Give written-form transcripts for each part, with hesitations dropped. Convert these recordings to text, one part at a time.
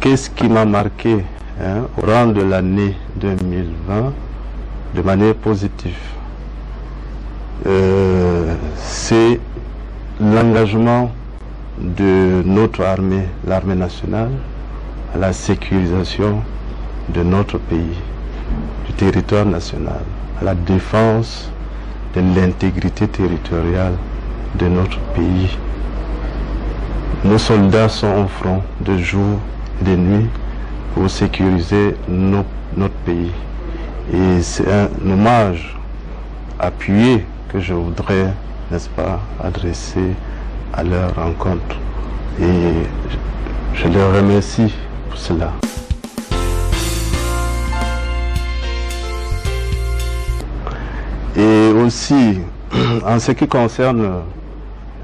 Qu'est-ce qui m'a marqué au rang de l'année 2020 de manière positive? C'est l'engagement de notre armée, l'armée nationale, à la sécurisation de notre pays, du territoire national, à la défense de l'intégrité territoriale de notre pays. Nos soldats sont au front de jour et de nuit pour sécuriser notre pays. Et c'est un hommage appuyé que je voudrais, n'est-ce pas, adresser à leur rencontre. Et je leur remercie pour cela. Et aussi, en ce qui concerne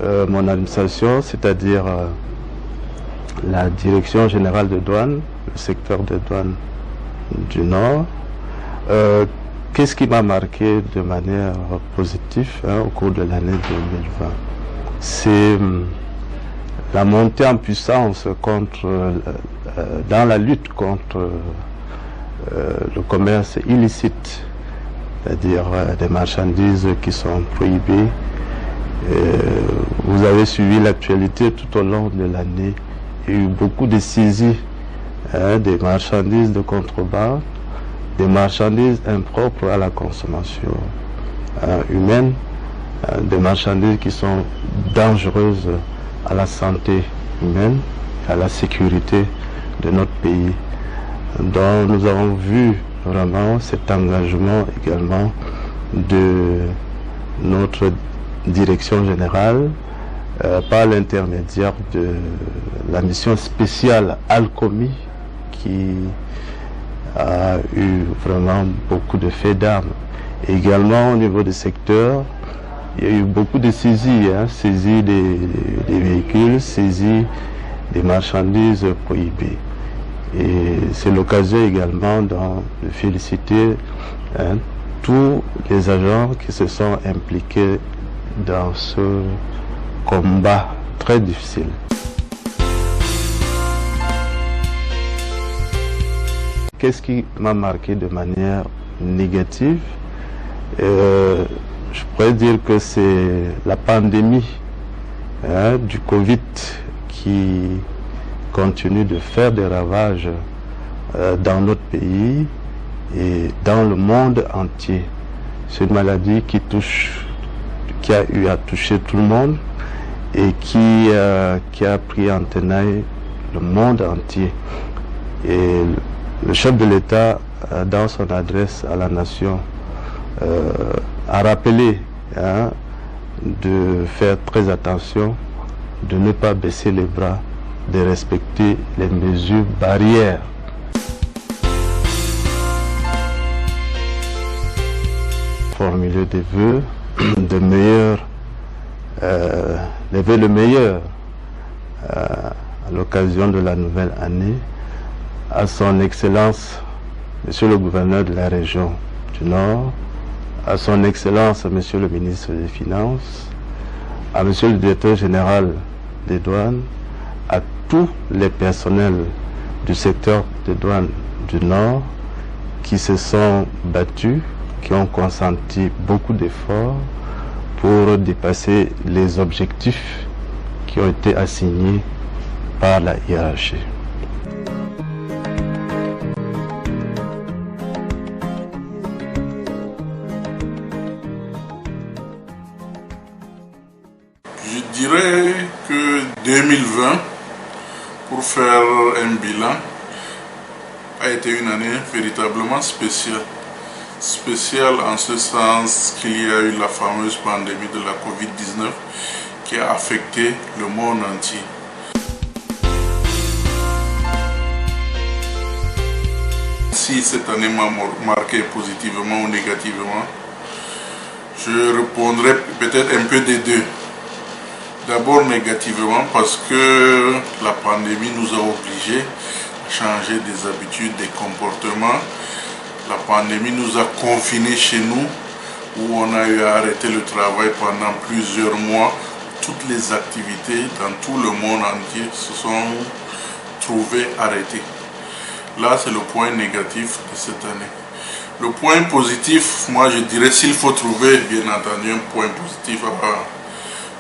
mon administration, c'est-à-dire la direction générale des douanes, le secteur des douanes du Nord, qu'est-ce qui m'a marqué de manière positive au cours de l'année 2020? C'est la montée en puissance dans la lutte contre le commerce illicite, c'est-à-dire des marchandises qui sont prohibées. Vous avez suivi l'actualité tout au long de l'année. Il y a eu beaucoup de saisies des marchandises de contrebande, des marchandises impropres à la consommation humaine, des marchandises qui sont dangereuses à la santé humaine, à la sécurité de notre pays. Donc nous avons vu vraiment cet engagement également de notre direction générale par l'intermédiaire de la mission spéciale Alcomi qui a eu vraiment beaucoup de faits d'armes. Également au niveau des secteurs, il y a eu beaucoup de saisies, saisies des véhicules, saisies des marchandises prohibées. Et c'est l'occasion également de féliciter tous les agents qui se sont impliqués dans ce combat très difficile. Qu'est-ce qui m'a marqué de manière négative? Je pourrais dire que c'est la pandémie du Covid qui continue de faire des ravages dans notre pays et dans le monde entier. C'est une maladie qui a eu à toucher tout le monde et qui a pris en tenaille le monde entier. Et le chef de l'État, dans son adresse à la nation, a rappelé de faire très attention, de ne pas baisser les bras, de respecter les mesures barrières. Formuler des vœux de meilleurs, les vœux le meilleur à l'occasion de la nouvelle année à son Excellence, Monsieur le gouverneur de la région du Nord, à son Excellence, Monsieur le ministre des Finances, à Monsieur le directeur général des douanes, à tous les personnels du secteur des douanes du Nord qui se sont battus, qui ont consenti beaucoup d'efforts pour dépasser les objectifs qui ont été assignés par la hiérarchie. Je dirais que 2020, pour faire un bilan, a été une année véritablement spéciale. Spéciale en ce sens qu'il y a eu la fameuse pandémie de la Covid-19 qui a affecté le monde entier. Si cette année m'a marqué positivement ou négativement, je répondrai peut-être un peu des deux. D'abord négativement parce que la pandémie nous a obligés à changer des habitudes, des comportements. La pandémie nous a confinés chez nous, où on a eu à arrêter le travail pendant plusieurs mois. Toutes les activités dans tout le monde entier se sont trouver arrêté. Là, c'est le point négatif de cette année. Le point positif, moi je dirais, s'il faut trouver bien entendu un point positif à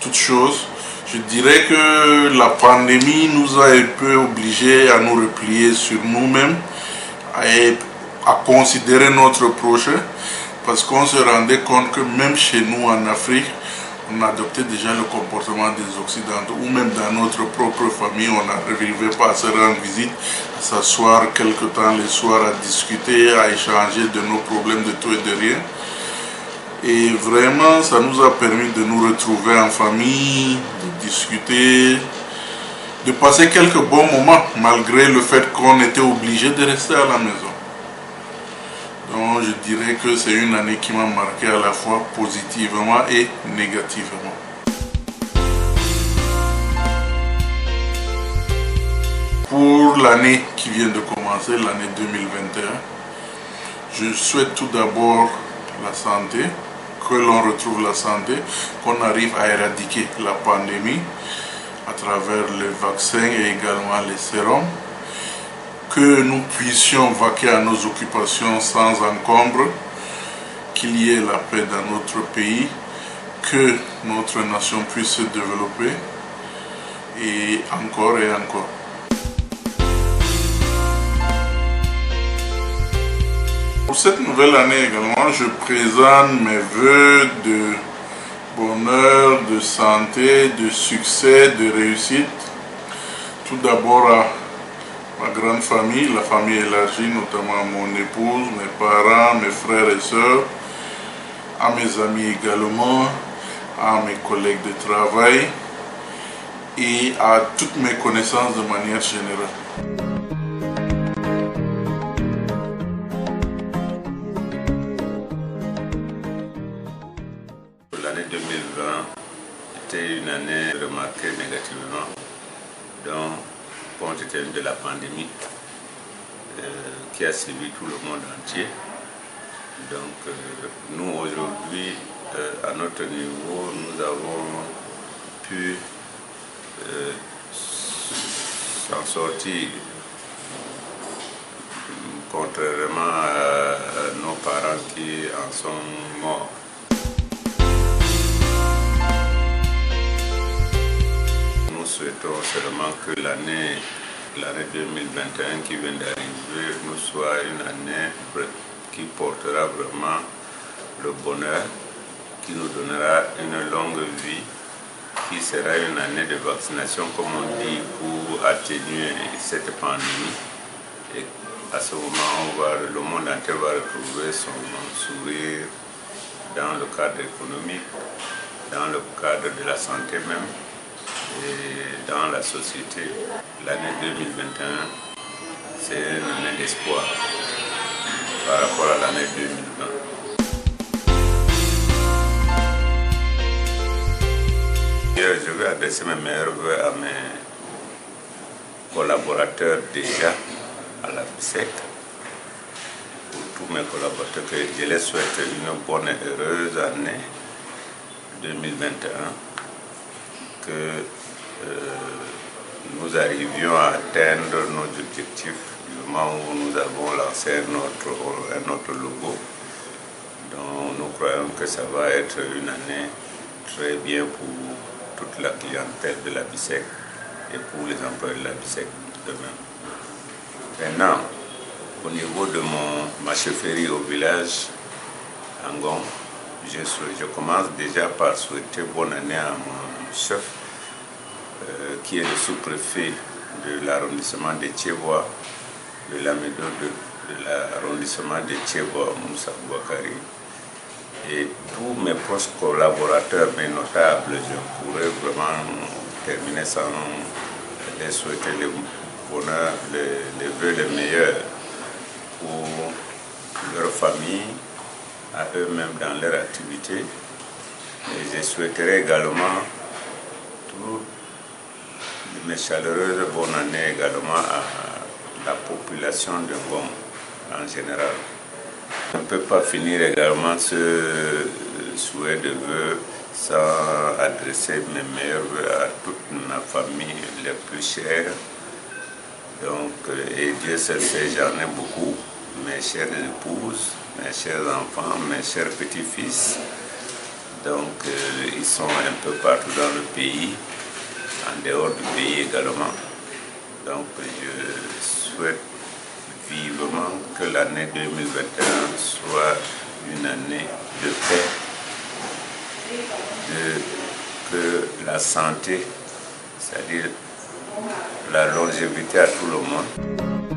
toute chose, je dirais que la pandémie nous a un peu obligés à nous replier sur nous-mêmes et à considérer notre prochain, parce qu'on se rendait compte que même chez nous en Afrique, on adoptait déjà le comportement des Occidentaux, ou même dans notre propre famille, on n'arrivait pas à se rendre visite, à s'asseoir quelque temps le soir, à discuter, à échanger de nos problèmes de tout et de rien. Et vraiment, ça nous a permis de nous retrouver en famille, de discuter, de passer quelques bons moments, malgré le fait qu'on était obligé de rester à la maison. Donc je dirais que c'est une année qui m'a marqué à la fois positivement et négativement. Pour l'année qui vient de commencer, l'année 2021, je souhaite tout d'abord la santé, que l'on retrouve la santé, qu'on arrive à éradiquer la pandémie à travers les vaccins et également les sérums, que nous puissions vaquer à nos occupations sans encombre, qu'il y ait la paix dans notre pays, que notre nation puisse se développer, et encore et encore. Pour cette nouvelle année également, je présente mes vœux de bonheur, de santé, de succès, de réussite. Tout d'abord à ma grande famille, la famille élargie, notamment mon épouse, mes parents, mes frères et sœurs, à mes amis également, à mes collègues de travail et à toutes mes connaissances de manière générale. L'année 2020 était une année remarquée négativement, donc compte tenu de la pandémie qui a suivi tout le monde entier. Donc nous aujourd'hui, à notre niveau, nous avons pu s'en sortir, contrairement à nos parents qui en sont morts. Nous souhaitons seulement que l'année 2021 qui vient d'arriver nous soit une année qui portera vraiment le bonheur, qui nous donnera une longue vie, qui sera une année de vaccination, comme on dit, pour atténuer cette pandémie. Et à ce moment, le monde entier va retrouver son sourire dans le cadre économique, dans le cadre de la santé même, et dans la société. L'année 2021, c'est une année d'espoir par rapport à l'année 2020. Je vais adresser mes meilleurs vœux à mes collaborateurs déjà à la BISEC, pour tous mes collaborateurs, que je les souhaite une bonne et heureuse année 2021, que nous arrivions à atteindre nos objectifs du moment où nous avons lancé un autre logo. Donc nous croyons que ça va être une année très bien pour toute la clientèle de la BISEC et pour les employés de la BISEC eux-mêmes. Maintenant, au niveau de ma chefferie au village Angon, je commence déjà par souhaiter bonne année à mon chef, qui est le sous-préfet de l'arrondissement de Thiébois, de l'Amédo de l'arrondissement de Thiébois, Moussa Bouakari, et tous mes proches collaborateurs, mes notables. Je pourrais vraiment terminer sans les souhaiter le bonheur, les vœux les meilleurs pour leur famille, à eux-mêmes dans leur activité. Et je souhaiterais également toutes mes chaleureuses bonnes années également à la population de Ngom en général. Je ne peux pas finir également ce souhait de vœux sans adresser mes meilleurs vœux à toute ma famille les plus chères, Donc, et Dieu seul sait, j'en ai beaucoup, mes chères épouses, mes chers enfants, mes chers petits-fils. Donc, ils sont un peu partout dans le pays, en dehors du pays également. Donc, je souhaite vivement que l'année 2021 soit une année de paix, que la santé, c'est-à-dire la longévité à tout le monde.